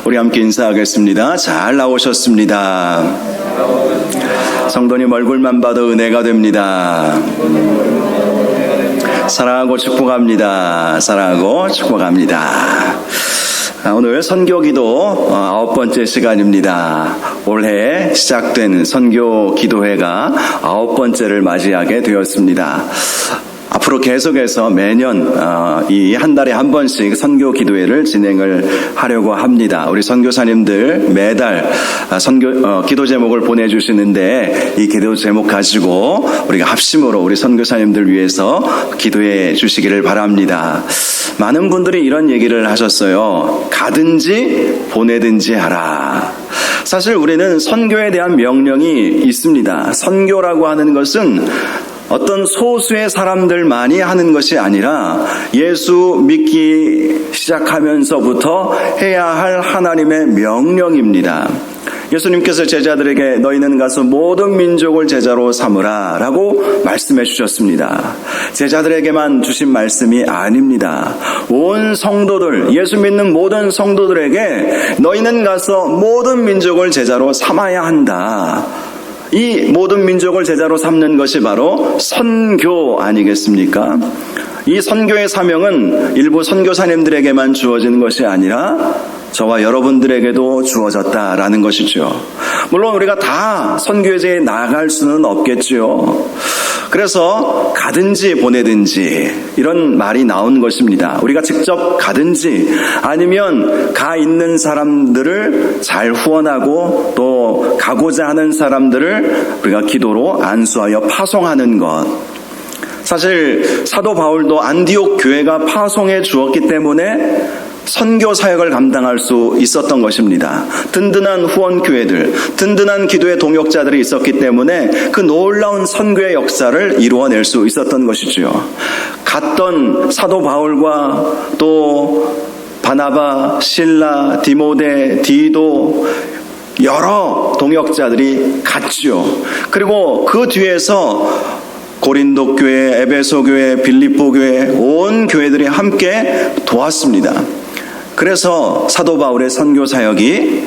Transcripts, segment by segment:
우리 함께 인사하겠습니다. 잘 나오셨습니다. 성도님 얼굴만 봐도 은혜가 됩니다. 사랑하고 축복합니다. 사랑하고 축복합니다. 오늘 선교기도 9번째 시간입니다. 올해 시작된 선교기도회가 9번째를 맞이하게 되었습니다. 앞으로 계속해서 매년 이 한 달에 한 번씩 선교 기도회를 진행을 하려고 합니다. 우리 선교사님들 매달 기도 제목을 보내주시는데 이 기도 제목 가지고 우리가 합심으로 우리 선교사님들 위해서 기도해 주시기를 바랍니다. 많은 분들이 이런 얘기를 하셨어요. 가든지 보내든지 하라. 사실 우리는 선교에 대한 명령이 있습니다. 선교라고 하는 것은 어떤 소수의 사람들만이 하는 것이 아니라 예수 믿기 시작하면서부터 해야 할 하나님의 명령입니다. 예수님께서 제자들에게 너희는 가서 모든 민족을 제자로 삼으라 라고 말씀해 주셨습니다. 제자들에게만 주신 말씀이 아닙니다. 온 성도들, 예수 믿는 모든 성도들에게 너희는 가서 모든 민족을 제자로 삼아야 한다. 이 모든 민족을 제자로 삼는 것이 바로 선교 아니겠습니까? 이 선교의 사명은 일부 선교사님들에게만 주어지는 것이 아니라 저와 여러분들에게도 주어졌다라는 것이죠. 물론 우리가 다 선교제에 나아갈 수는 없겠죠. 그래서 가든지 보내든지 이런 말이 나온 것입니다. 우리가 직접 가든지 아니면 가 있는 사람들을 잘 후원하고 또 가고자 하는 사람들을 우리가 기도로 안수하여 파송하는 것. 사실 사도 바울도 안디옥 교회가 파송해 주었기 때문에 선교 사역을 감당할 수 있었던 것입니다. 든든한 후원 교회들, 든든한 기도의 동역자들이 있었기 때문에 그 놀라운 선교의 역사를 이루어낼 수 있었던 것이지요. 갔던 사도 바울과 또 바나바, 실라, 디모데, 디도 여러 동역자들이 갔지요. 그리고 그 뒤에서 고린도 교회, 에베소 교회, 빌립보 교회 온 교회들이 함께 도왔습니다. 그래서 사도 바울의 선교 사역이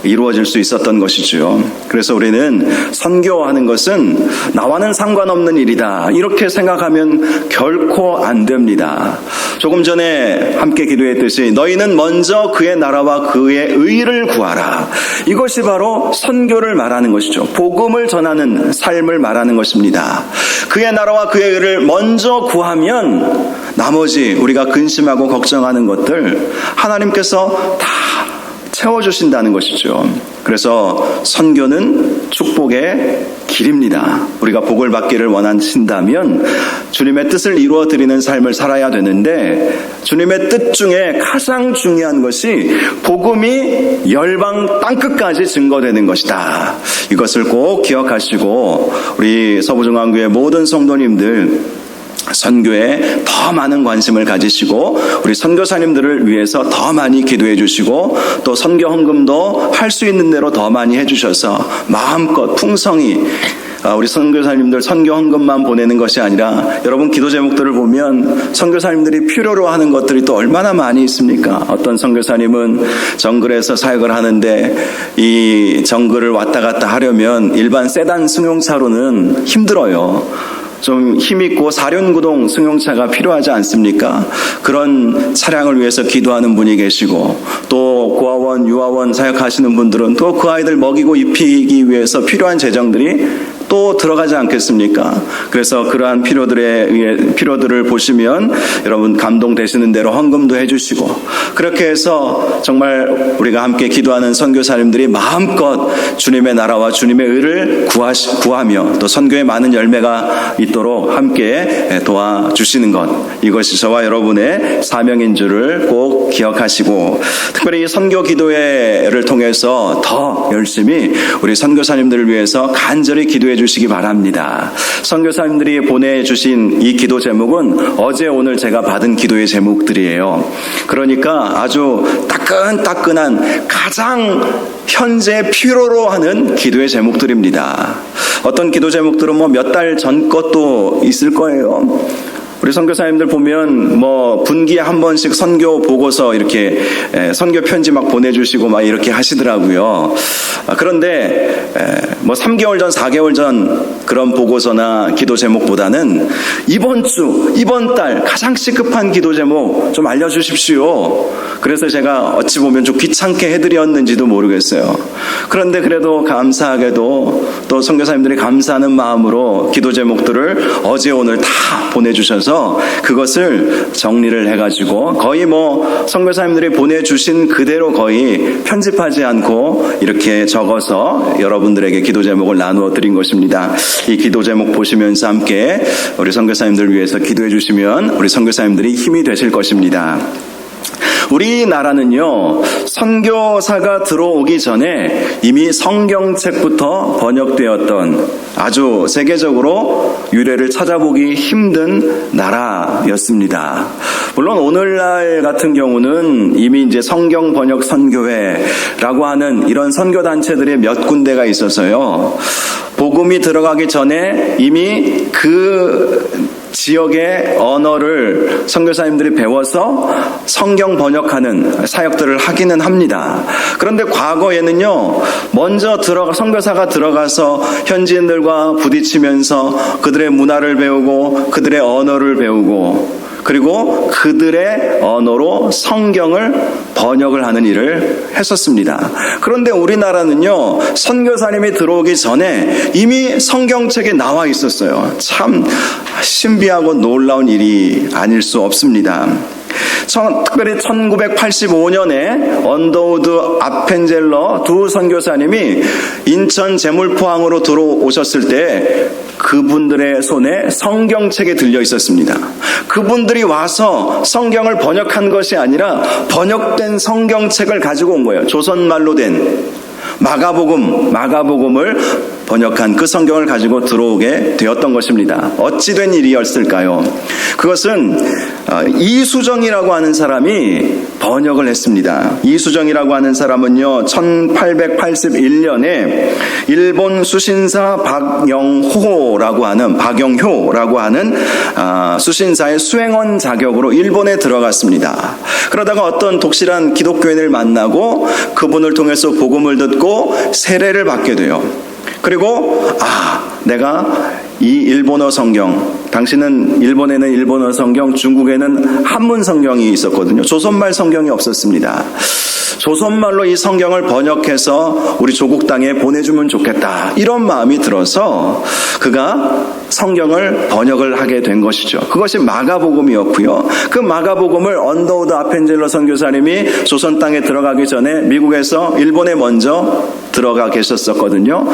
이루어질 수 있었던 것이죠. 그래서 우리는 선교하는 것은 나와는 상관없는 일이다 이렇게 생각하면 결코 안 됩니다. 조금 전에 함께 기도했듯이 너희는 먼저 그의 나라와 그의 의를 구하라. 이것이 바로 선교를 말하는 것이죠. 복음을 전하는 삶을 말하는 것입니다. 그의 나라와 그의 의를 먼저 구하면 나머지 우리가 근심하고 걱정하는 것들 하나님께서 다 채워주신다는 것이죠. 그래서 선교는 축복의 길입니다. 우리가 복을 받기를 원하신다면 주님의 뜻을 이루어드리는 삶을 살아야 되는데 주님의 뜻 중에 가장 중요한 것이 복음이 열방 땅끝까지 증거되는 것이다. 이것을 꼭 기억하시고 우리 서부중앙교회 모든 성도님들 선교에 더 많은 관심을 가지시고 우리 선교사님들을 위해서 더 많이 기도해 주시고 또 선교 헌금도 할 수 있는 대로 더 많이 해주셔서 마음껏 풍성히 우리 선교사님들 선교 헌금만 보내는 것이 아니라 여러분 기도 제목들을 보면 선교사님들이 필요로 하는 것들이 또 얼마나 많이 있습니까? 어떤 선교사님은 정글에서 사역을 하는데 이 정글을 왔다 갔다 하려면 일반 세단 승용차로는 힘들어요. 좀 힘있고 사륜구동 승용차가 필요하지 않습니까? 그런 차량을 위해서 기도하는 분이 계시고 또 고아원, 유아원 사역하시는 분들은 또 그 아이들 먹이고 입히기 위해서 필요한 재정들이 또 들어가지 않겠습니까? 그래서 그러한 필요들을 보시면 여러분 감동되시는 대로 헌금도 해주시고 그렇게 해서 정말 우리가 함께 기도하는 선교사님들이 마음껏 주님의 나라와 주님의 의를 구하며 또 선교에 많은 열매가 있도록 함께 도와주시는 것, 이것이 저와 여러분의 사명인 줄을 꼭 기억하시고 특별히 선교 기도회를 통해서 더 열심히 우리 선교사님들을 위해서 간절히 기도해 주시기 바랍니다. 선교사님들이 보내주신 이 기도 제목은 어제 오늘 제가 받은 기도의 제목들이에요. 그러니까 아주 따끈따끈한 가장 현재 필요로 하는 기도의 제목들입니다. 어떤 기도 제목들은 몇 달 전 것도 있을 거예요. 우리 선교사님들 보면 뭐 분기에 한 번씩 선교 보고서 이렇게 선교 편지 막 보내주시고 막 이렇게 하시더라고요. 그런데 뭐 3개월 전, 4개월 전 그런 보고서나 기도 제목보다는 이번 주, 이번 달 가장 시급한 기도 제목 좀 알려주십시오. 그래서 제가 어찌 보면 좀 귀찮게 해드렸는지도 모르겠어요. 그런데 그래도 감사하게도 또 선교사님들이 감사하는 마음으로 기도 제목들을 어제 오늘 다 보내주셔서 그것을 정리를 해가지고 거의 뭐 선교사님들이 보내주신 그대로 거의 편집하지 않고 이렇게 적어서 여러분들에게 기도 제목을 나누어 드린 것입니다. 이 기도 제목 보시면서 함께 우리 선교사님들 위해서 기도해 주시면 우리 선교사님들이 힘이 되실 것입니다. 우리나라는요, 선교사가 들어오기 전에 이미 성경책부터 번역되었던 아주 세계적으로 유래를 찾아보기 힘든 나라였습니다. 물론 오늘날 같은 경우는 이미 이제 성경 번역 선교회라고 하는 이런 선교단체들이 몇 군데가 있어서요, 복음이 들어가기 전에 이미 그 지역의 언어를 선교사님들이 배워서 성경 번역하는 사역들을 하기는 합니다. 그런데 과거에는요, 먼저 선교사가 들어가서 현지인들과 부딪히면서 그들의 문화를 배우고 그들의 언어를 배우고 그리고 그들의 언어로 성경을 번역을 하는 일을 했었습니다. 그런데 우리나라는요, 선교사님이 들어오기 전에 이미 성경책에 나와 있었어요. 참 신비하고 놀라운 일이 아닐 수 없습니다. 특별히 1985년에 언더우드 아펜젤러 두 선교사님이 인천 제물포항으로 들어오셨을 때 그분들의 손에 성경책이 들려 있었습니다. 그분들이 와서 성경을 번역한 것이 아니라 번역된 성경책을 가지고 온 거예요. 조선말로 된 마가복음을 번역한 그 성경을 가지고 들어오게 되었던 것입니다. 어찌 된 일이었을까요? 그것은 이수정이라고 하는 사람이 번역을 했습니다. 이수정이라고 하는 사람은요, 1881년에 일본 수신사 박영효라고 하는 수신사의 수행원 자격으로 일본에 들어갔습니다. 그러다가 어떤 독실한 기독교인을 만나고 그분을 통해서 복음을 듣고 세례를 받게 돼요. 그리고 내가 이 일본어 성경, 당시는 일본에는 일본어 성경, 중국에는 한문 성경이 있었거든요. 조선말 성경이 없었습니다. 조선말로 이 성경을 번역해서 우리 조국 땅에 보내주면 좋겠다, 이런 마음이 들어서 그가 성경을 번역을 하게 된 것이죠. 그것이 마가복음이었고요. 그 마가복음을 언더우드 아펜젤러 선교사님이 조선 땅에 들어가기 전에 미국에서 일본에 먼저 들어가 계셨었거든요.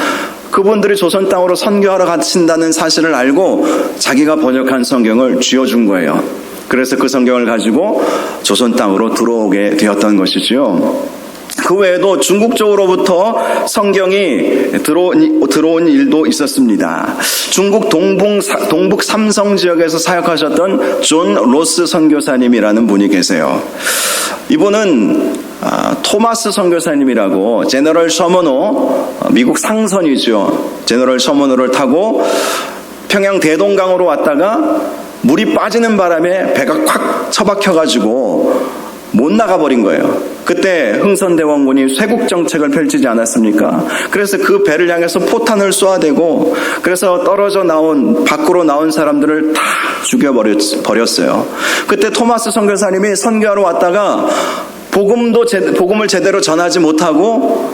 그분들이 조선 땅으로 선교하러 가신다는 사실을 알고 자기가 번역한 성경을 쥐어준 거예요. 그래서 그 성경을 가지고 조선 땅으로 들어오게 되었던 것이죠. 그 외에도 중국 쪽으로부터 성경이 들어온 일도 있었습니다. 중국 동북 삼성 지역에서 사역하셨던 존 로스 선교사님이라는 분이 계세요. 이분은 토마스 선교사님이라고 제너럴 셔먼호, 미국 상선이죠. 제너럴 셔먼호를 타고 평양 대동강으로 왔다가 물이 빠지는 바람에 배가 콱 처박혀가지고 못 나가버린 거예요. 그때 흥선대원군이 쇄국 정책을 펼치지 않았습니까? 그래서 그 배를 향해서 포탄을 쏘아대고, 그래서 밖으로 나온 사람들을 다 죽여버렸어요. 그때 토마스 선교사님이 선교하러 왔다가 복음을 제대로 전하지 못하고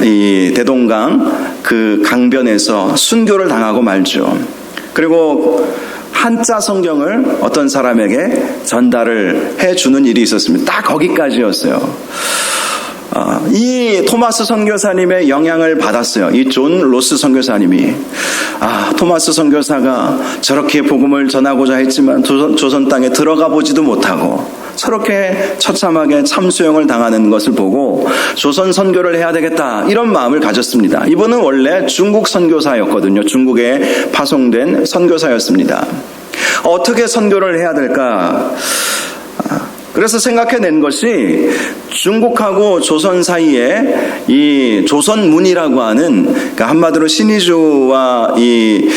이 대동강 그 강변에서 순교를 당하고 말죠. 그리고 한자 성경을 어떤 사람에게 전달을 해주는 일이 있었습니다. 딱 거기까지였어요. 이 토마스 선교사님의 영향을 받았어요. 이 존 로스 선교사님이. 토마스 선교사가 저렇게 복음을 전하고자 했지만 조선 땅에 들어가 보지도 못하고 저렇게 처참하게 참수형을 당하는 것을 보고 조선 선교를 해야 되겠다, 이런 마음을 가졌습니다. 이분은 원래 중국 선교사였거든요. 중국에 파송된 선교사였습니다. 어떻게 선교를 해야 될까? 그래서 생각해낸 것이 중국하고 조선 사이에 이 조선문이라고 하는, 그러니까 한마디로 신의주와 이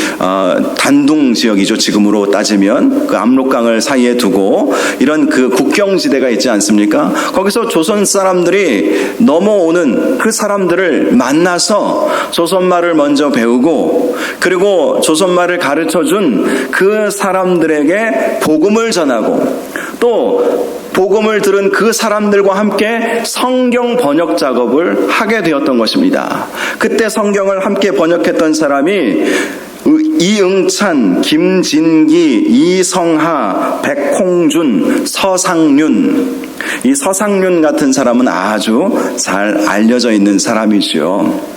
단둥 지역이죠. 지금으로 따지면 그 압록강을 사이에 두고 이런 그 국경지대가 있지 않습니까? 거기서 조선 사람들이 넘어오는 그 사람들을 만나서 조선말을 먼저 배우고, 그리고 조선말을 가르쳐준 그 사람들에게 복음을 전하고, 또 복음을 들은 그 사람들과 함께 성경 번역 작업을 하게 되었던 것입니다. 그때 성경을 함께 번역했던 사람이 이응찬, 김진기, 이성하, 백홍준, 서상륜. 이 서상륜 같은 사람은 아주 잘 알려져 있는 사람이죠.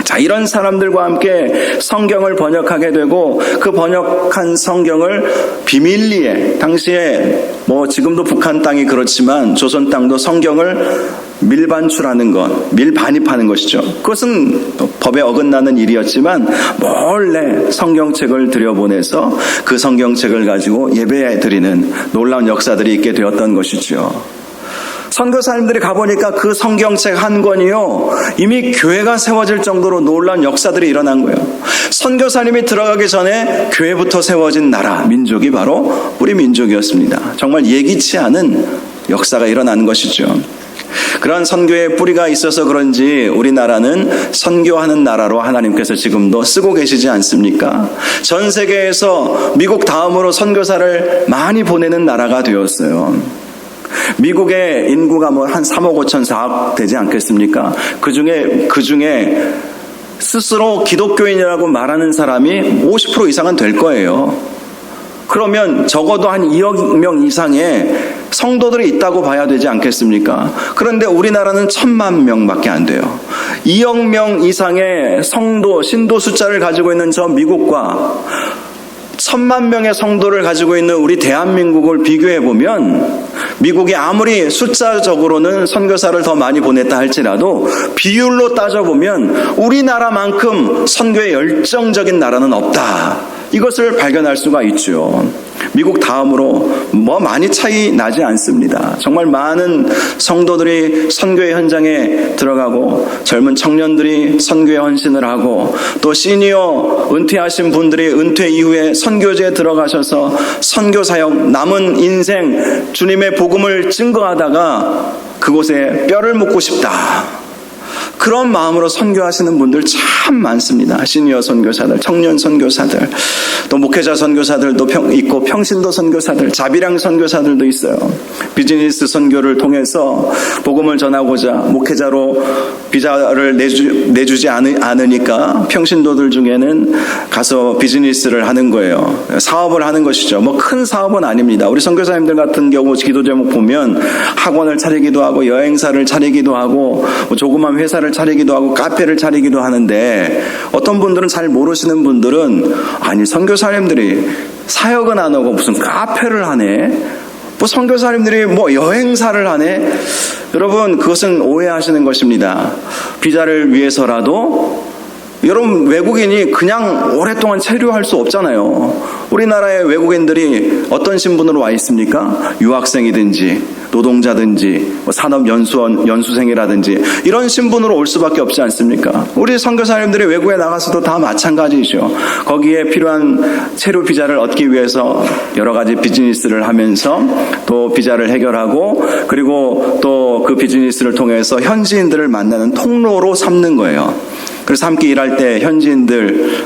자, 이런 사람들과 함께 성경을 번역하게 되고, 그 번역한 성경을 비밀리에, 당시에 지금도 북한 땅이 그렇지만 조선 땅도 성경을 밀반출하는 것, 밀반입하는 것이죠. 그것은 법에 어긋나는 일이었지만 몰래 성경책을 들여보내서 그 성경책을 가지고 예배해 드리는 놀라운 역사들이 있게 되었던 것이죠. 선교사님들이 가보니까 그 성경책 한 권이요, 이미 교회가 세워질 정도로 놀라운 역사들이 일어난 거예요. 선교사님이 들어가기 전에 교회부터 세워진 나라, 민족이 바로 우리 민족이었습니다. 정말 예기치 않은 역사가 일어나는 것이죠. 그런 선교의 뿌리가 있어서 그런지 우리나라는 선교하는 나라로 하나님께서 지금도 쓰고 계시지 않습니까? 전 세계에서 미국 다음으로 선교사를 많이 보내는 나라가 되었어요. 미국의 인구가 한 3억 5천 4억 되지 않겠습니까? 그 중에 스스로 기독교인이라고 말하는 사람이 50% 이상은 될 거예요. 그러면 적어도 한 2억 명 이상의 성도들이 있다고 봐야 되지 않겠습니까? 그런데 우리나라는 1,000만 명밖에 안 돼요. 2억 명 이상의 신도 숫자를 가지고 있는 저 미국과 1,000만 명의 성도를 가지고 있는 우리 대한민국을 비교해보면, 미국이 아무리 숫자적으로는 선교사를 더 많이 보냈다 할지라도 비율로 따져보면 우리나라만큼 선교에 열정적인 나라는 없다. 이것을 발견할 수가 있죠. 미국 다음으로 많이 차이 나지 않습니다. 정말 많은 성도들이 선교의 현장에 들어가고, 젊은 청년들이 선교에 헌신을 하고, 또 시니어 은퇴하신 분들이 은퇴 이후에 선교지에 들어가셔서 선교사역, 남은 인생 주님의 복음을 증거하다가 그곳에 뼈를 묻고 싶다, 그런 마음으로 선교하시는 분들 참 많습니다. 시니어 선교사들, 청년 선교사들, 또 목회자 선교사들도 있고, 평신도 선교사들, 자비랑 선교사들도 있어요. 비즈니스 선교를 통해서 복음을 전하고자 목회자로 비자를 내주지 않으니까 평신도들 중에는 가서 비즈니스를 하는 거예요. 사업을 하는 것이죠. 큰 사업은 아닙니다. 우리 선교사님들 같은 경우 기도 제목 보면 학원을 차리기도 하고, 여행사를 차리기도 하고, 조그만 회사를 차리기도 하고, 카페를 차리기도 하는데, 어떤 분들은 잘 모르시는 분들은, 아니 선교사님들이 사역은 안 하고 무슨 카페를 하네, 선교사님들이 여행사를 하네. 여러분, 그것은 오해하시는 것입니다. 비자를 위해서라도 여러분, 외국인이 그냥 오랫동안 체류할 수 없잖아요. 우리나라의 외국인들이 어떤 신분으로 와 있습니까? 유학생이든지 노동자든지 산업연수생이라든지 이런 신분으로 올 수밖에 없지 않습니까? 우리 선교사님들이 외국에 나가서도 다 마찬가지죠. 거기에 필요한 체류 비자를 얻기 위해서 여러 가지 비즈니스를 하면서 또 비자를 해결하고, 그리고 또 그 비즈니스를 통해서 현지인들을 만나는 통로로 삼는 거예요. 그래서 함께 일할 때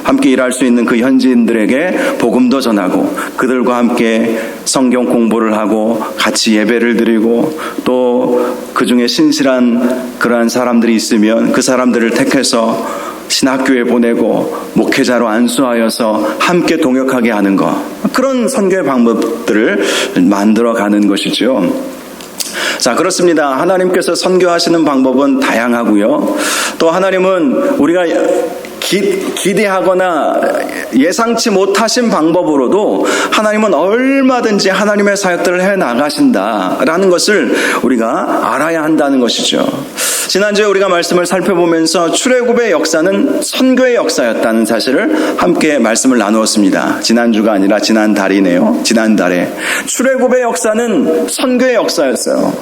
함께 일할 수 있는 그 현지인들에게 복음도 전하고, 그들과 함께 성경 공부를 하고 같이 예배를 드리고, 또 그 중에 신실한 그러한 사람들이 있으면 그 사람들을 택해서 신학교에 보내고 목회자로 안수하여서 함께 동역하게 하는 것, 그런 선교의 방법들을 만들어가는 것이죠. 자, 그렇습니다. 하나님께서 선교하시는 방법은 다양하고요. 또 하나님은 우리가 기대하거나 예상치 못하신 방법으로도 하나님은 얼마든지 하나님의 사역들을 해 나가신다라는 것을 우리가 알아야 한다는 것이죠. 지난주에 우리가 말씀을 살펴보면서 출애굽의 역사는 선교의 역사였다는 사실을 함께 말씀을 나누었습니다. 지난주가 아니라 지난달이네요. 지난달에 출애굽의 역사는 선교의 역사였어요.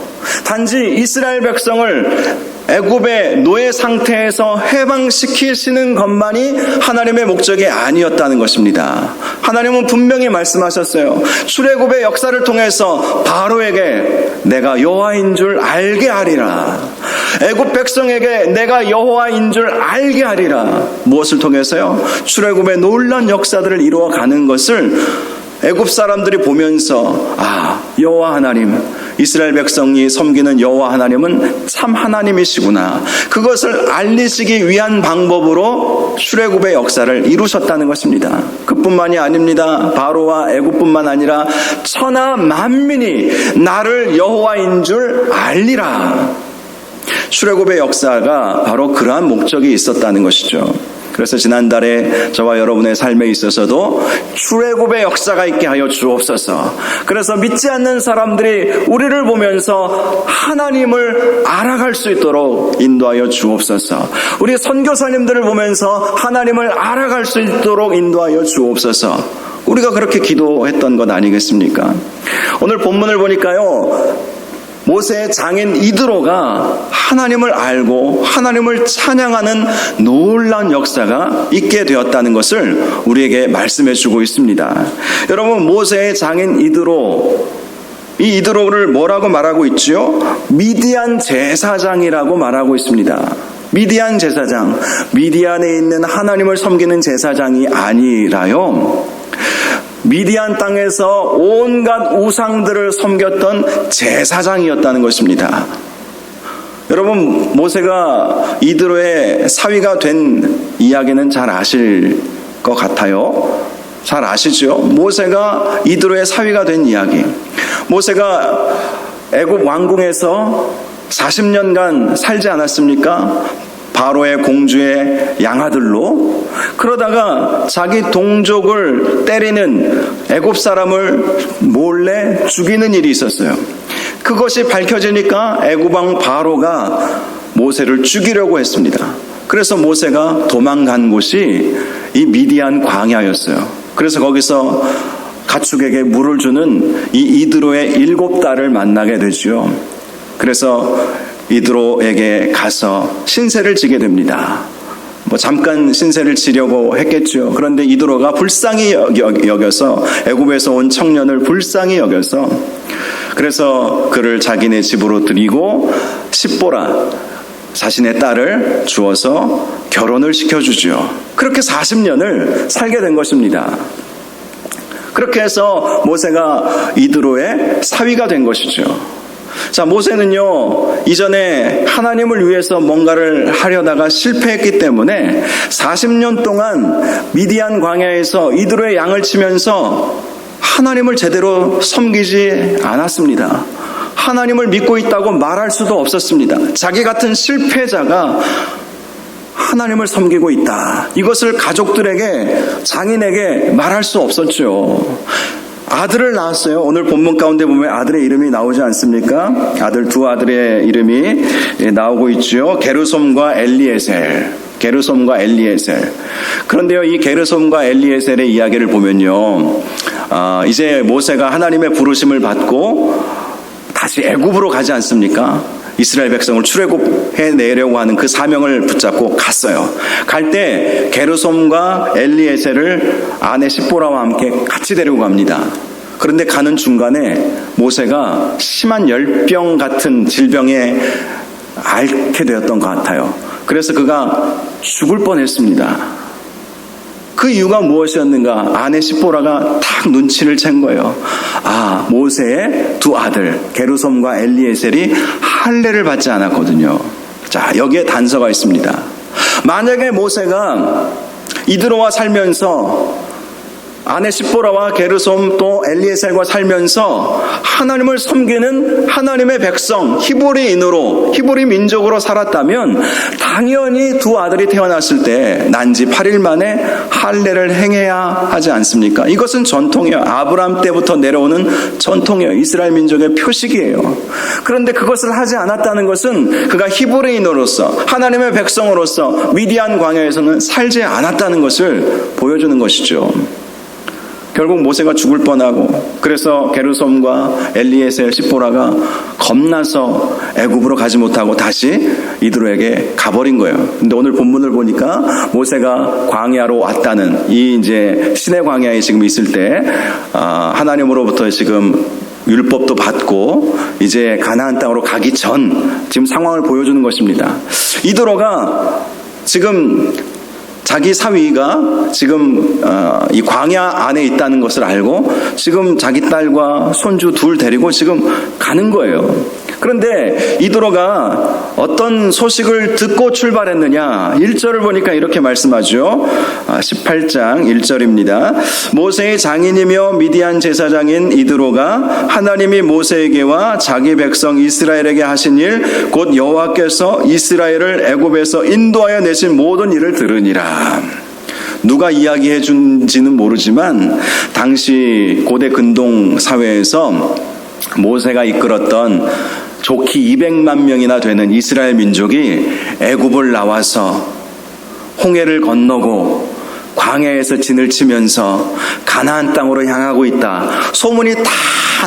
단지 이스라엘 백성을 애굽의 노예 상태에서 해방시키시는 것만이 하나님의 목적이 아니었다는 것입니다. 하나님은 분명히 말씀하셨어요. 출애굽의 역사를 통해서 바로에게 내가 여호와인 줄 알게 하리라. 애굽 백성에게 내가 여호와인 줄 알게 하리라. 무엇을 통해서요? 출애굽의 놀라운 역사들을 이루어가는 것을 애굽 사람들이 보면서 여호와 하나님, 이스라엘 백성이 섬기는 여호와 하나님은 참 하나님이시구나. 그것을 알리시기 위한 방법으로 출애굽의 역사를 이루셨다는 것입니다. 그뿐만이 아닙니다. 바로와 애굽뿐만 아니라 천하 만민이 나를 여호와인 줄 알리라. 출애굽의 역사가 바로 그러한 목적이 있었다는 것이죠. 그래서 지난달에 저와 여러분의 삶에 있어서도 출애굽의 역사가 있게 하여 주옵소서. 그래서 믿지 않는 사람들이 우리를 보면서 하나님을 알아갈 수 있도록 인도하여 주옵소서. 우리 선교사님들을 보면서 하나님을 알아갈 수 있도록 인도하여 주옵소서. 우리가 그렇게 기도했던 것 아니겠습니까? 오늘 본문을 보니까요, 모세의 장인 이드로가 하나님을 알고 하나님을 찬양하는 놀라운 역사가 있게 되었다는 것을 우리에게 말씀해 주고 있습니다. 여러분, 모세의 장인 이드로, 이 이드로를 뭐라고 말하고 있지요? 미디안 제사장이라고 말하고 있습니다. 미디안 제사장, 미디안에 있는 하나님을 섬기는 제사장이 아니라요, 미디안 땅에서 온갖 우상들을 섬겼던 제사장이었다는 것입니다. 여러분, 모세가 이드로의 사위가 된 이야기는 잘 아실 것 같아요. 잘 아시죠? 모세가 이드로의 사위가 된 이야기. 모세가 애굽 왕궁에서 40년간 살지 않았습니까? 바로의 공주의 양아들로. 그러다가 자기 동족을 때리는 애굽 사람을 몰래 죽이는 일이 있었어요. 그것이 밝혀지니까 애굽 왕 바로가 모세를 죽이려고 했습니다. 그래서 모세가 도망간 곳이 이 미디안 광야였어요. 그래서 거기서 가축에게 물을 주는 이 이드로의 7딸을 만나게 되죠. 그래서 이드로에게 가서 신세를 지게 됩니다. 잠깐 신세를 지려고 했겠죠. 그런데 이드로가 불쌍히 여겨서, 애굽에서 온 청년을 불쌍히 여겨서, 그래서 그를 자기네 집으로 들이고 십보라, 자신의 딸을 주어서 결혼을 시켜주죠. 그렇게 40년을 살게 된 것입니다. 그렇게 해서 모세가 이드로의 사위가 된 것이죠. 자, 모세는요, 이전에 하나님을 위해서 뭔가를 하려다가 실패했기 때문에 40년 동안 미디안 광야에서 이드로의 양을 치면서 하나님을 제대로 섬기지 않았습니다. 하나님을 믿고 있다고 말할 수도 없었습니다. 자기 같은 실패자가 하나님을 섬기고 있다, 이것을 가족들에게, 장인에게 말할 수 없었죠. 아들을 낳았어요. 오늘 본문 가운데 보면 아들의 이름이 나오지 않습니까? 두 아들의 이름이 나오고 있죠. 게르솜과 엘리에셀. 게르솜과 엘리에셀. 그런데요, 이 게르솜과 엘리에셀의 이야기를 보면요, 이제 모세가 하나님의 부르심을 받고 다시 애굽으로 가지 않습니까? 이스라엘 백성을 출애굽해 내려고 하는 그 사명을 붙잡고 갔어요. 갈 때 게르솜과 엘리에셀을 아내 십보라와 함께 같이 데리고 갑니다. 그런데 가는 중간에 모세가 심한 열병 같은 질병에 앓게 되었던 것 같아요. 그래서 그가 죽을 뻔했습니다. 그 이유가 무엇이었는가? 아내 십보라가 딱 눈치를 챈 거예요. 모세의 두 아들 게르솜과 엘리에셀이 할례를 받지 않았거든요. 자, 여기에 단서가 있습니다. 만약에 모세가 이드로와 살면서 아내 십보라와 게르솜 또 엘리에셀과 살면서 하나님을 섬기는 하나님의 백성 히브리 민족으로 살았다면 당연히 두 아들이 태어났을 때 난지 8일 만에 할례를 행해야 하지 않습니까? 이것은 전통이에요. 아브라함 때부터 내려오는 전통이에요. 이스라엘 민족의 표식이에요. 그런데 그것을 하지 않았다는 것은 그가 히브리인으로서 하나님의 백성으로서 미디안 광야에서는 살지 않았다는 것을 보여주는 것이죠. 결국 모세가 죽을 뻔하고 그래서 게르솜과 엘리에셀 십보라가 겁나서 애굽으로 가지 못하고 다시 이드로에게 가버린 거예요. 근데 오늘 본문을 보니까 모세가 광야로 왔다는 이 이제 시내 광야에 지금 있을 때 하나님으로부터 지금 율법도 받고 이제 가나안 땅으로 가기 전 지금 상황을 보여주는 것입니다. 이드로가 지금 자기 사위가 지금 이 광야 안에 있다는 것을 알고 지금 자기 딸과 손주 둘 데리고 지금 가는 거예요. 그런데 이드로가 어떤 소식을 듣고 출발했느냐? 1절을 보니까 이렇게 말씀하죠. 18장 1절입니다. 모세의 장인이며 미디안 제사장인 이드로가 하나님이 모세에게와 자기 백성 이스라엘에게 하신 일 곧 여호와께서 이스라엘을 애굽에서 인도하여 내신 모든 일을 들으니라. 누가 이야기해 준지는 모르지만 당시 고대 근동 사회에서 모세가 이끌었던 좋기 200만 명이나 되는 이스라엘 민족이 애굽을 나와서 홍해를 건너고 광야에서 진을 치면서 가나안 땅으로 향하고 있다. 소문이 다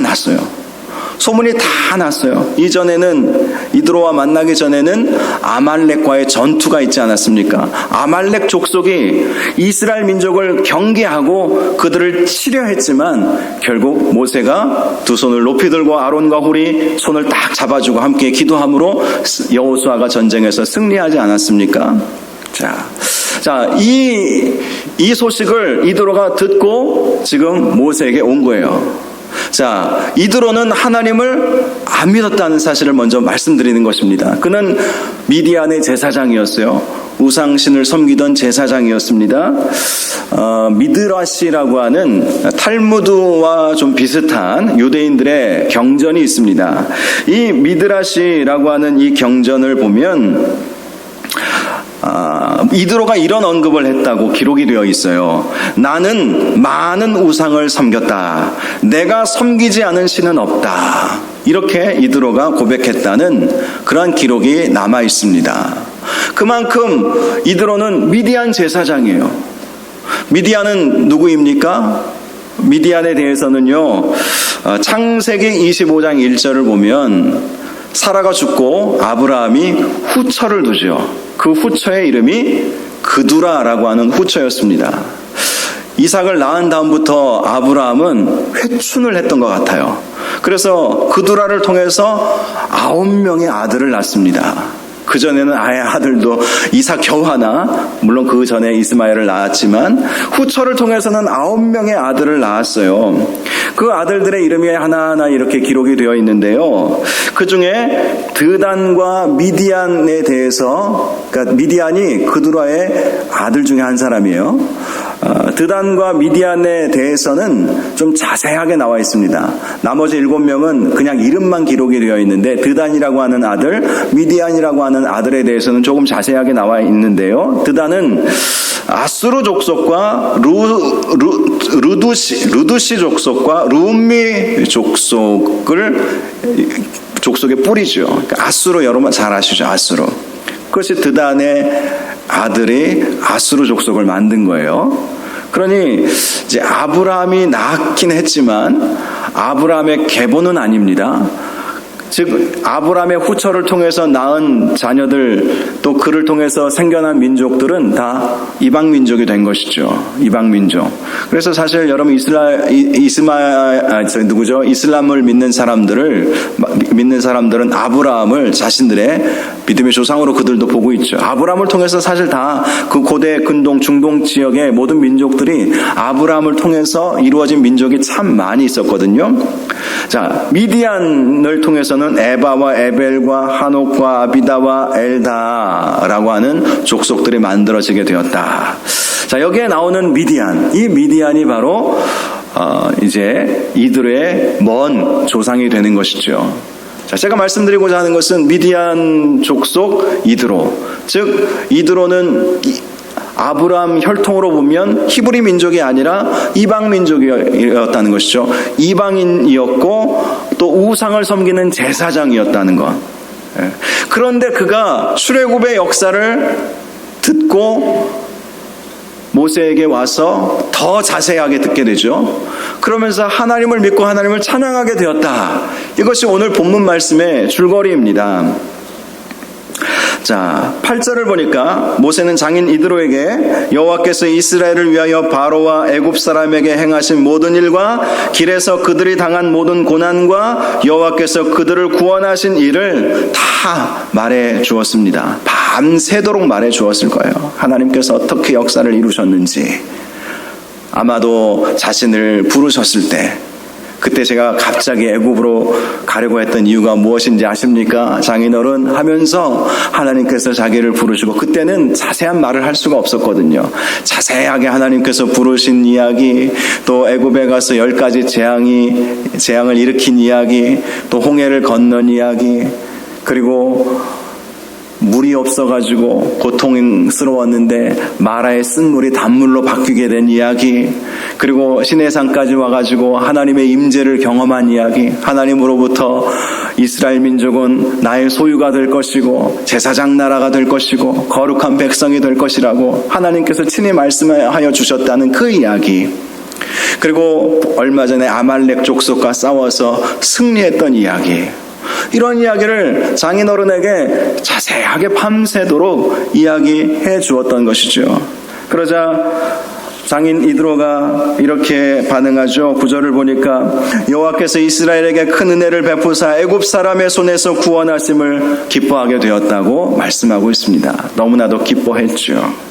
났어요. 이전에는 이드로와 만나기 전에는 아말렉과의 전투가 있지 않았습니까? 아말렉 족속이 이스라엘 민족을 경계하고 그들을 치려 했지만 결국 모세가 두 손을 높이 들고 아론과 훌이 손을 딱 잡아주고 함께 기도함으로 여호수아가 전쟁에서 승리하지 않았습니까? 자, 이 소식을 이드로가 듣고 지금 모세에게 온 거예요. 자, 이드로는 하나님을 안 믿었다는 사실을 먼저 말씀드리는 것입니다. 그는 미디안의 제사장이었어요. 우상신을 섬기던 제사장이었습니다. 미드라시라고 하는 탈무드와 좀 비슷한 유대인들의 경전이 있습니다. 이 미드라시라고 하는 이 경전을 보면 이드로가 이런 언급을 했다고 기록이 되어 있어요. 나는 많은 우상을 섬겼다. 내가 섬기지 않은 신은 없다. 이렇게 이드로가 고백했다는 그러한 기록이 남아 있습니다. 그만큼 이드로는 미디안 제사장이에요. 미디안은 누구입니까? 미디안에 대해서는요, 창세기 25장 1절을 보면 사라가 죽고 아브라함이 후처를 두죠. 그 후처의 이름이 그두라라고 하는 후처였습니다. 이삭을 낳은 다음부터 아브라함은 회춘을 했던 것 같아요. 그래서 그두라를 통해서 9명의 아들을 낳습니다. 그전에는 아예 아들도 이삭 겨우 하나, 물론 그 전에 이스마엘을 낳았지만 후처를 통해서는 9명의 아들을 낳았어요. 그 아들들의 이름이 하나하나 이렇게 기록이 되어 있는데요. 그 중에 드단과 미디안에 대해서, 그러니까 미디안이 그두라의 아들 중에 한 사람이에요. 드단과 미디안에 대해서는 좀 자세하게 나와 있습니다. 나머지 7명은 그냥 이름만 기록이 되어 있는데 드단이라고 하는 아들, 미디안이라고 하는 아들에 대해서는 조금 자세하게 나와 있는데요. 드단은 아수르 족속과 루두시 족속과 룸미 족속의 뿌리죠. 그러니까 아수르 여러분 잘 아시죠? 아수르. 그것이 드단의 아들이 아수르 족속을 만든 거예요. 그러니 이제 아브라함이 낳긴 했지만 아브라함의 계보는 아닙니다. 즉 아브라함의 후처를 통해서 낳은 자녀들 또 그를 통해서 생겨난 민족들은 다 이방 민족이 된 것이죠. 이방 민족. 그래서 사실 여러분 이슬람을 믿는 사람들은 아브라함을 자신들의 믿음의 조상으로 그들도 보고 있죠. 아브라함을 통해서 사실 다 그 고대 근동 중동 지역의 모든 민족들이 아브라함을 통해서 이루어진 민족이 참 많이 있었거든요. 자, 미디안을 통해서 중에서는 에바와 에벨과 하녹과 아비다와 엘다라고 하는 족속들이 만들어지게 되었다. 자, 여기에 나오는 미디안, 이 미디안이 바로 이제 이들의 먼 조상이 되는 것이죠. 자, 제가 말씀드리고자 하는 것은 미디안 족속 이드로, 즉 이드로는 아브라함 혈통으로 보면 히브리 민족이 아니라 이방 민족이었다는 것이죠. 이방인이었고 또 우상을 섬기는 제사장이었다는 것. 그런데 그가 출애굽의 역사를 듣고 모세에게 와서 더 자세하게 듣게 되죠. 그러면서 하나님을 믿고 하나님을 찬양하게 되었다. 이것이 오늘 본문 말씀의 줄거리입니다. 자, 8절을 보니까 모세는 장인 이드로에게 여호와께서 이스라엘을 위하여 바로와 애굽 사람에게 행하신 모든 일과 길에서 그들이 당한 모든 고난과 여호와께서 그들을 구원하신 일을 다 말해 주었습니다. 밤새도록 말해 주었을 거예요. 하나님께서 어떻게 역사를 이루셨는지. 아마도 자신을 부르셨을 때, 그때 제가 갑자기 애굽으로 가려고 했던 이유가 무엇인지 아십니까? 장인어른 하면서 하나님께서 자기를 부르시고, 그때는 자세한 말을 할 수가 없었거든요. 자세하게 하나님께서 부르신 이야기, 또 애굽에 가서 10가지 재앙을 일으킨 이야기, 또 홍해를 건넌 이야기, 그리고 물이 없어가지고 고통스러웠는데 마라의 쓴물이 단물로 바뀌게 된 이야기, 그리고 시내산까지 와가지고 하나님의 임재를 경험한 이야기, 하나님으로부터 이스라엘 민족은 나의 소유가 될 것이고 제사장 나라가 될 것이고 거룩한 백성이 될 것이라고 하나님께서 친히 말씀하여 주셨다는 그 이야기, 그리고 얼마 전에 아말렉 족속과 싸워서 승리했던 이야기, 이런 이야기를 장인어른에게 자세하게 밤새도록 이야기해 주었던 것이죠. 그러자 장인 이드로가 이렇게 반응하죠. 9절을 보니까 여호와께서 이스라엘에게 큰 은혜를 베푸사 애굽 사람의 손에서 구원하심을 기뻐하게 되었다고 말씀하고 있습니다. 너무나도 기뻐했죠.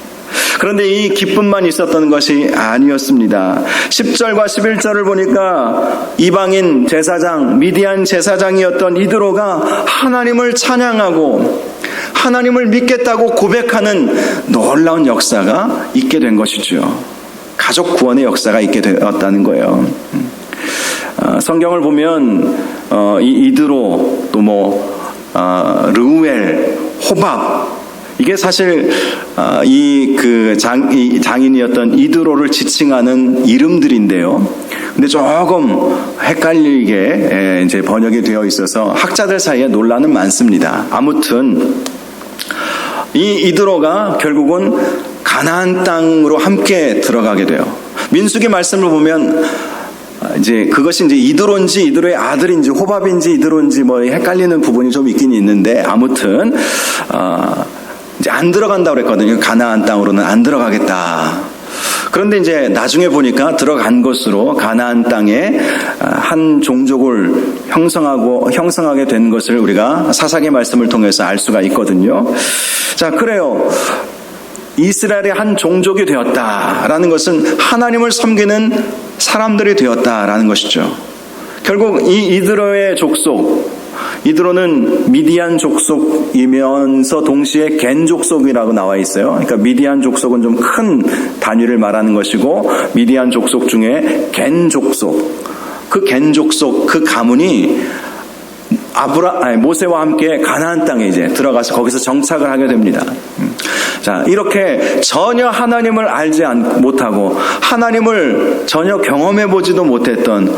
그런데 이 기쁨만 있었던 것이 아니었습니다. 10절과 11절을 보니까 이방인 제사장, 미디안 제사장이었던 이드로가 하나님을 찬양하고 하나님을 믿겠다고 고백하는 놀라운 역사가 있게 된 것이죠. 가족 구원의 역사가 있게 되었다는 거예요. 성경을 보면 이 이드로, 또 르우엘, 호밥, 이게 사실 이 장인이었던 이드로를 지칭하는 이름들인데요. 근데 조금 헷갈리게 이제 번역이 되어 있어서 학자들 사이에 논란은 많습니다. 아무튼 이 이드로가 결국은 가나안 땅으로 함께 들어가게 돼요. 민수기 말씀을 보면 이제 그것이 이제 이드로인지 이드로의 아들인지 호밥인지 이드로인지 헷갈리는 부분이 좀 있긴 있는데, 아무튼 이제 안 들어간다고 그랬거든요. 가나안 땅으로는 안 들어가겠다. 그런데 이제 나중에 보니까 들어간 것으로 가나안 땅에 한 종족을 형성하게 된 것을 우리가 사사기 말씀을 통해서 알 수가 있거든요. 자, 그래요. 이스라엘의 한 종족이 되었다라는 것은 하나님을 섬기는 사람들이 되었다라는 것이죠. 결국 이 이드로의 족속, 이드로는 미디안 족속이면서 동시에 겐 족속이라고 나와 있어요. 그러니까 미디안 족속은 좀 큰 단위를 말하는 것이고, 미디안 족속 중에 겐 족속, 그 겐 족속, 그 가문이 모세와 함께 가나안 땅에 이제 들어가서 거기서 정착을 하게 됩니다. 자, 이렇게 전혀 하나님을 알지 못하고 하나님을 전혀 경험해 보지도 못했던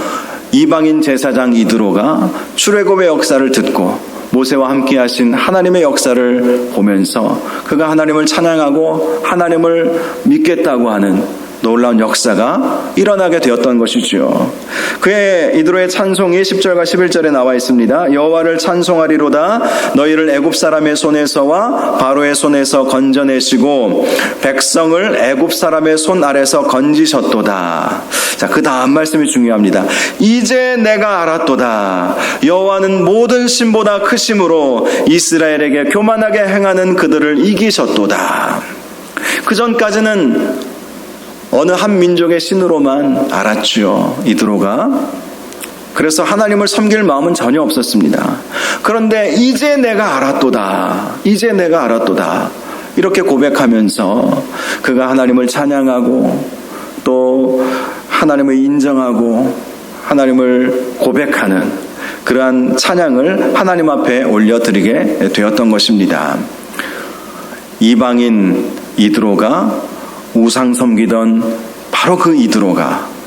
이방인 제사장 이드로가 출애굽의 역사를 듣고 모세와 함께 하신 하나님의 역사를 보면서 그가 하나님을 찬양하고 하나님을 믿겠다고 하는 놀라운 역사가 일어나게 되었던 것이죠. 그의 이드로의 찬송이 10절과 11절에 나와 있습니다. 여호와를 찬송하리로다. 너희를 애굽 사람의 손에서와 바로의 손에서 건져내시고 백성을 애굽 사람의 손 아래서 건지셨도다. 자, 그 다음 말씀이 중요합니다. 이제 내가 알았도다. 여호와는 모든 신보다 크심으로 이스라엘에게 교만하게 행하는 그들을 이기셨도다. 그 전까지는 어느 한 민족의 신으로만 알았죠, 이드로가. 그래서 하나님을 섬길 마음은 전혀 없었습니다. 그런데 이제 내가 알았도다. 이제 내가 알았도다. 이렇게 고백하면서 그가 하나님을 찬양하고 또 하나님을 인정하고 하나님을 고백하는 그러한 찬양을 하나님 앞에 올려드리게 되었던 것입니다. 이방인 이드로가 우상 섬기던 바로 그 이드로가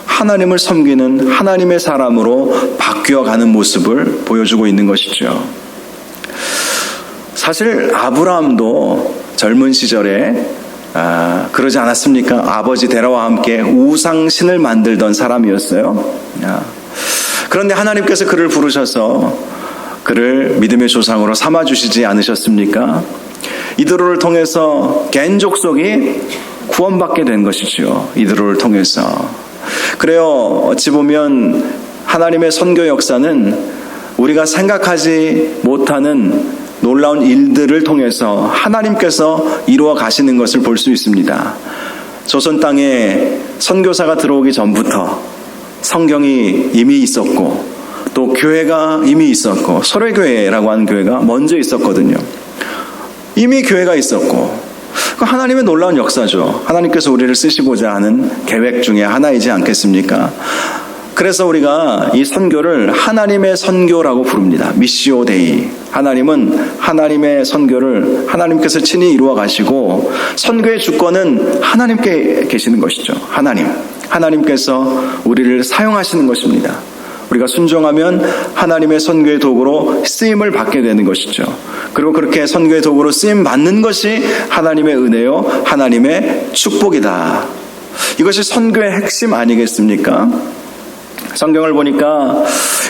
하나님을 섬기는 하나님의 사람으로 바뀌어가는 모습을 보여주고 있는 것이죠. 사실 아브라함도 젊은 시절에 그러지 않았습니까? 아버지 데라와 함께 우상신을 만들던 사람이었어요. 그런데 하나님께서 그를 부르셔서 그를 믿음의 조상으로 삼아주시지 않으셨습니까? 이드로를 통해서 겐 족속이 구원받게 된 것이죠. 이드로를 통해서. 그래요. 어찌 보면 하나님의 선교 역사는 우리가 생각하지 못하는 놀라운 일들을 통해서 하나님께서 이루어 가시는 것을 볼 수 있습니다. 조선 땅에 선교사가 들어오기 전부터 성경이 이미 있었고 또 교회가 이미 있었고 설회교회라고 하는 교회가 먼저 있었거든요. 이미 교회가 있었고 하나님의 놀라운 역사죠. 하나님께서 우리를 쓰시고자 하는 계획 중에 하나이지 않겠습니까? 그래서 우리가 이 선교를 하나님의 선교라고 부릅니다. 미시오 데이. 하나님은 하나님의 선교를 하나님께서 친히 이루어 가시고 선교의 주권은 하나님께 계시는 것이죠. 하나님께서 우리를 사용하시는 것입니다. 우리가 순종하면 하나님의 선교의 도구로 쓰임을 받게 되는 것이죠. 그리고 그렇게 선교의 도구로 쓰임 받는 것이 하나님의 은혜요, 하나님의 축복이다. 이것이 선교의 핵심 아니겠습니까? 성경을 보니까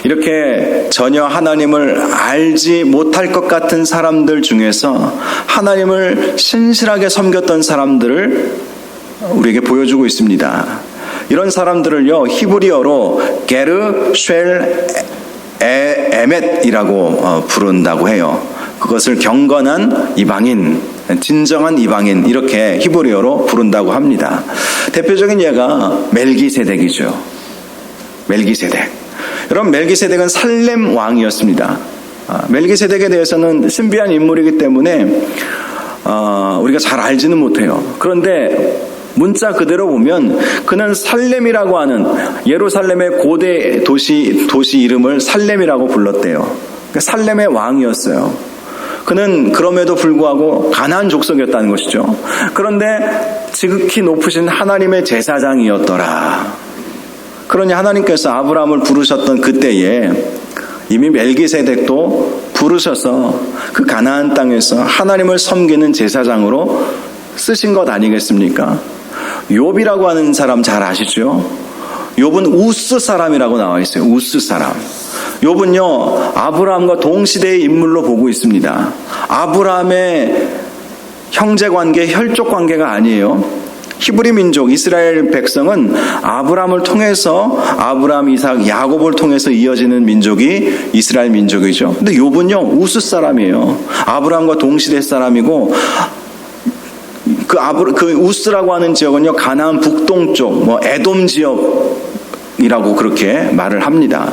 이렇게 전혀 하나님을 알지 못할 것 같은 사람들 중에서 하나님을 신실하게 섬겼던 사람들을 우리에게 보여주고 있습니다. 이런 사람들을요, 히브리어로 게르 쉘 에멧이라고 부른다고 해요. 그것을 경건한 이방인, 진정한 이방인, 이렇게 히브리어로 부른다고 합니다. 대표적인 예가 멜기세덱이죠. 멜기세덱. 여러분, 멜기세덱은 살렘 왕이었습니다. 멜기세덱에 대해서는 신비한 인물이기 때문에 우리가 잘 알지는 못해요. 그런데 문자 그대로 보면 그는 살렘이라고 하는 예루살렘의 고대 도시 이름을 살렘이라고 불렀대요. 그러니까 살렘의 왕이었어요. 그는 그럼에도 불구하고 가나안 족속이었다는 것이죠. 그런데 지극히 높으신 하나님의 제사장이었더라. 그러니 하나님께서 아브라함을 부르셨던 그때에 이미 멜기세덱도 부르셔서 그 가나안 땅에서 하나님을 섬기는 제사장으로 쓰신 것 아니겠습니까? 욥이라고 하는 사람 잘 아시죠? 욥은 우스 사람이라고 나와 있어요. 우스 사람. 욥은요, 아브라함과 동시대의 인물로 보고 있습니다. 아브라함의 형제관계, 혈족관계가 아니에요. 히브리 민족, 이스라엘 백성은 아브라함을 통해서 아브라함, 이삭, 야곱을 통해서 이어지는 민족이 이스라엘 민족이죠. 근데 욥은요, 우스 사람이에요. 아브라함과 동시대 사람이고 그 우스라고 하는 지역은요, 가나안 북동쪽, 에돔 지역이라고 그렇게 말을 합니다.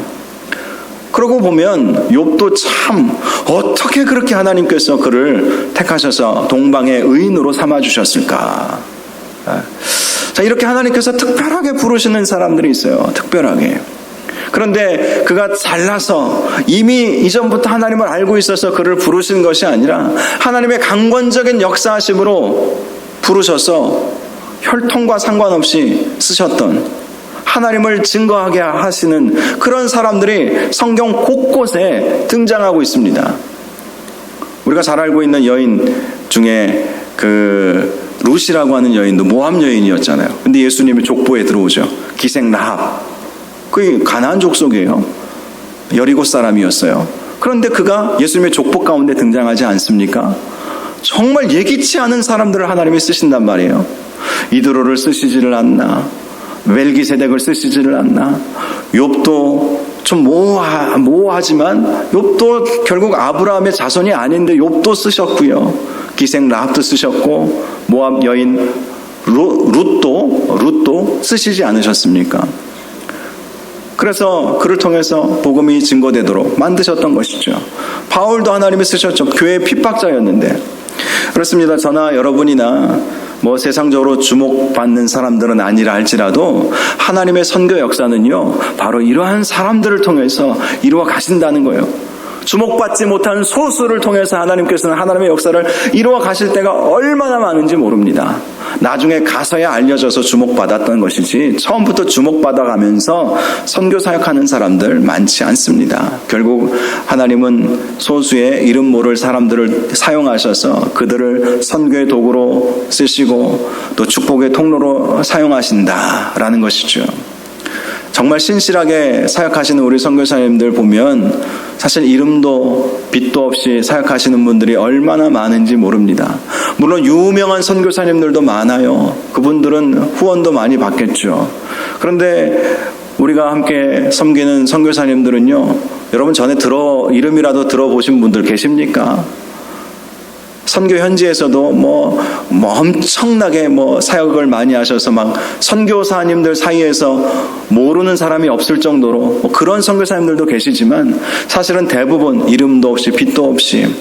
그러고 보면 욥도 참 어떻게 그렇게 하나님께서 그를 택하셔서 동방의 의인으로 삼아주셨을까. 자, 이렇게 하나님께서 특별하게 부르시는 사람들이 있어요. 특별하게. 그런데 그가 잘나서 이미 이전부터 하나님을 알고 있어서 그를 부르신 것이 아니라 하나님의 강권적인 역사하심으로 부르셔서 혈통과 상관없이 쓰셨던, 하나님을 증거하게 하시는 그런 사람들이 성경 곳곳에 등장하고 있습니다. 우리가 잘 알고 있는 여인 중에 룻이라고 하는 여인도 모압 여인이었잖아요. 근데 예수님이 족보에 들어오죠. 기생 라합. 그게 가나안 족속이에요. 여리고 사람이었어요. 그런데 그가 예수님의 족보 가운데 등장하지 않습니까? 정말 예기치 않은 사람들을 하나님이 쓰신단 말이에요. 이드로를 쓰시지를 않나, 멜기세덱을 쓰시지를 않나. 욥도 좀 모호하지만 욥도 결국 아브라함의 자손이 아닌데 욥도 쓰셨고요. 기생 라합도 쓰셨고 모압 여인 룻도 쓰시지 않으셨습니까? 그래서 그를 통해서 복음이 증거되도록 만드셨던 것이죠. 바울도 하나님이 쓰셨죠. 교회의 핍박자였는데. 그렇습니다. 저나 여러분이나 세상적으로 주목받는 사람들은 아니라 할지라도 하나님의 선교 역사는요, 바로 이러한 사람들을 통해서 이루어 가신다는 거예요. 주목받지 못한 소수를 통해서 하나님께서는 하나님의 역사를 이루어 가실 때가 얼마나 많은지 모릅니다. 나중에 가서야 알려져서 주목받았던 것이지 처음부터 주목받아가면서 선교 사역하는 사람들 많지 않습니다. 결국 하나님은 소수의 이름 모를 사람들을 사용하셔서 그들을 선교의 도구로 쓰시고 또 축복의 통로로 사용하신다라는 것이죠. 정말 신실하게 사역하시는 우리 선교사님들 보면 사실 이름도 빛도 없이 사역하시는 분들이 얼마나 많은지 모릅니다. 물론 유명한 선교사님들도 많아요. 그분들은 후원도 많이 받겠죠. 그런데 우리가 함께 섬기는 선교사님들은요, 여러분 전에 이름이라도 들어보신 분들 계십니까? 선교 현지에서도 엄청나게 사역을 많이 하셔서 선교사님들 사이에서 모르는 사람이 없을 정도로 그런 선교사님들도 계시지만 사실은 대부분 이름도 없이 빛도 없이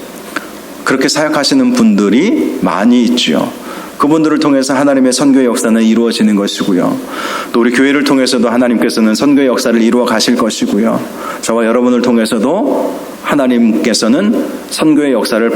그렇게 사역하시는 분들이 많이 있죠. 그분들을 통해서 하나님의 선교의 역사는 이루어지는 것이고요. 또 우리 교회를 통해서도 하나님께서는 선교의 역사를 이루어 가실 것이고요. 저와 여러분을 통해서도 하나님께서는 선교의 역사를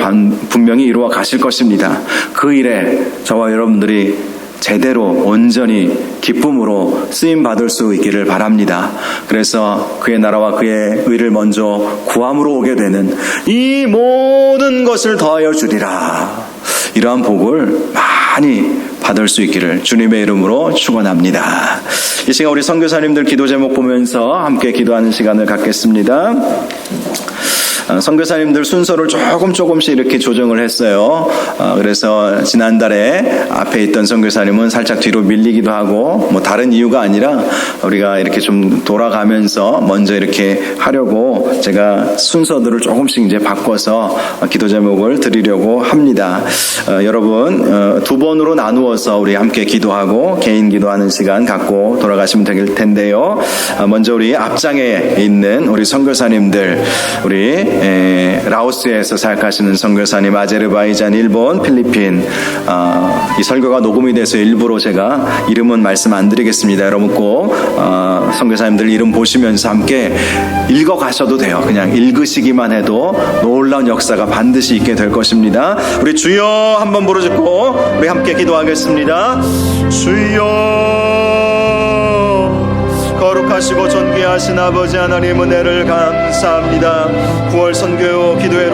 분명히 이루어 가실 것입니다. 그 일에 저와 여러분들이 제대로 온전히 기쁨으로 쓰임 받을 수 있기를 바랍니다. 그래서 그의 나라와 그의 의를 먼저 구함으로 오게 되는 이 모든 것을 더하여 주리라. 이러한 복을 많이 받을 수 있기를 주님의 이름으로 축원합니다. 이 시간 우리 선교사님들 기도 제목 보면서 함께 기도하는 시간을 갖겠습니다. 선교사님들 순서를 조금씩 이렇게 조정을 했어요. 그래서 지난달에 앞에 있던 선교사님은 살짝 뒤로 밀리기도 하고 다른 이유가 아니라 우리가 이렇게 좀 돌아가면서 먼저 이렇게 하려고 제가 순서들을 조금씩 이제 바꿔서 기도 제목을 드리려고 합니다. 여러분 두 번으로 나누어서 우리 함께 기도하고 개인 기도하는 시간 갖고 돌아가시면 될 텐데요. 먼저 우리 앞장에 있는 우리 선교사님들, 우리 라오스에서 사역하시는 선교사님, 아제르바이잔, 일본, 필리핀, 이 설교가 녹음이 돼서 일부러 제가 이름은 말씀 안 드리겠습니다. 여러분 꼭 선교사님들 이름 보시면서 함께 읽어가셔도 돼요. 그냥 읽으시기만 해도 놀라운 역사가 반드시 있게 될 것입니다. 우리 주여 한번 부르짖고 우리 함께 기도하겠습니다. 주여, 거룩하시고 존귀하신 아버지 하나님, 은혜를 감사합니다. 9월 선교 기도회로